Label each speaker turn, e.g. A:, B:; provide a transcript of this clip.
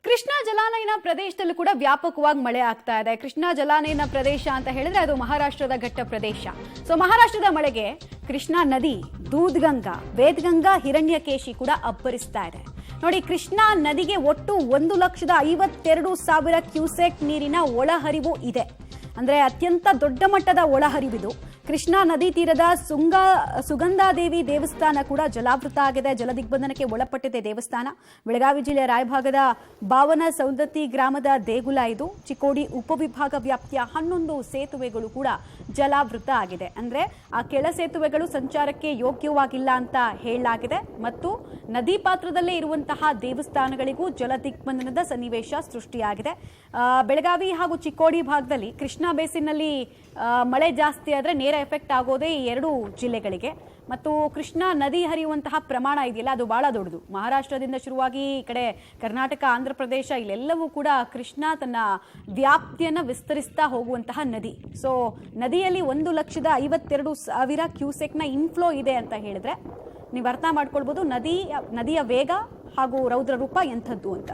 A: ಕೃಷ್ಣಾ ಜಲಾನಯನ ಪ್ರದೇಶದಲ್ಲೂ ಕೂಡ ವ್ಯಾಪಕವಾಗಿ ಮಳೆ ಆಗ್ತಾ ಇದೆ. ಕೃಷ್ಣಾ ಜಲಾನಯನ ಪ್ರದೇಶ ಅಂತ ಹೇಳಿದ್ರೆ ಅದು ಮಹಾರಾಷ್ಟ್ರದ ಘಟ್ಟ ಪ್ರದೇಶ. ಸೊ ಮಹಾರಾಷ್ಟ್ರದ ಮಳೆಗೆ ಕೃಷ್ಣಾ ನದಿ, ದೂದ್ಗಂಗಾ, ವೇದಗಂಗಾ, ಹಿರಣ್ಯಕೇಶಿ ಕೂಡ ಅಬ್ಬರಿಸ್ತಾ ಇದೆ. ನೋಡಿ, ಕೃಷ್ಣಾ ನದಿಗೆ ಒಟ್ಟು 1,52,000 ಕ್ಯೂಸೆಕ್ ನೀರಿನ ಒಳಹರಿವು ಇದೆ. ಅಂದ್ರೆ ಅತ್ಯಂತ ದೊಡ್ಡ ಮಟ್ಟದ ಒಳಹರಿವಿದು. ಕೃಷ್ಣಾ ನದಿ ತೀರದ ಸುಗಂಧಾದೇವಿ ದೇವಸ್ಥಾನ ಕೂಡ ಜಲಾವೃತ ಆಗಿದೆ. ಜಲದಿಗ್ಬಂಧನಕ್ಕೆ ಒಳಪಟ್ಟಿದೆ ದೇವಸ್ಥಾನ. ಬೆಳಗಾವಿ ಜಿಲ್ಲೆಯ ರಾಯಭಾಗದ ಬಾವನ ಸೌದತ್ತಿ ಗ್ರಾಮದ ದೇಗುಲ ಇದು. ಚಿಕ್ಕೋಡಿ ಉಪವಿಭಾಗ ವ್ಯಾಪ್ತಿಯ 11 ಸೇತುವೆಗಳು ಕೂಡ ಜಲಾವೃತ ಆಗಿದೆ. ಅಂದ್ರೆ ಆ ಕೆಳ ಸೇತುವೆಗಳು ಸಂಚಾರಕ್ಕೆ ಯೋಗ್ಯವಾಗಿಲ್ಲ ಅಂತ ಹೇಳಲಾಗಿದೆ. ಮತ್ತು ನದಿ ಪಾತ್ರದಲ್ಲೇ ಇರುವಂತಹ ದೇವಸ್ಥಾನಗಳಿಗೂ ಜಲದಿಗ್ಬಂಧನದ ಸನ್ನಿವೇಶ ಸೃಷ್ಟಿಯಾಗಿದೆ. ಬೆಳಗಾವಿ ಹಾಗೂ ಚಿಕ್ಕೋಡಿ ಭಾಗದಲ್ಲಿ ಕೃಷ್ಣಾ ಬೇಸಿನ್ನಲ್ಲಿ ಮಳೆ ಜಾಸ್ತಿ ಆದರೆ ನೇರ ಎಫೆಕ್ಟ್ ಆಗೋದೇ ಈ 2 ಜಿಲ್ಲೆಗಳಿಗೆ. ಮತ್ತು ಕೃಷ್ಣಾ ನದಿ ಹರಿಯುವಂತಹ ಪ್ರಮಾಣ ಇದೆಯಲ್ಲ, ಅದು ಬಹಳ ದೊಡ್ಡದು. ಮಹಾರಾಷ್ಟ್ರದಿಂದ ಶುರುವಾಗಿ ಈ ಕಡೆ ಕರ್ನಾಟಕ, ಆಂಧ್ರ ಪ್ರದೇಶ, ಇಲ್ಲೆಲ್ಲವೂ ಕೂಡ ಕೃಷ್ಣಾ ತನ್ನ ವ್ಯಾಪ್ತಿಯನ್ನು ವಿಸ್ತರಿಸ್ತಾ ಹೋಗುವಂತಹ ನದಿ. ಸೊ ನದಿಯಲ್ಲಿ 1,52,000 ಕ್ಯೂಸೆಕ್ನ ಇನ್ಫ್ಲೋ ಇದೆ ಅಂತ ಹೇಳಿದ್ರೆ ನೀವು ಅರ್ಥ ಮಾಡ್ಕೊಳ್ಬೋದು ನದಿಯ ವೇಗ ಹಾಗೂ ರೌದ್ರ ರೂಪ ಎಂಥದ್ದು ಅಂತ.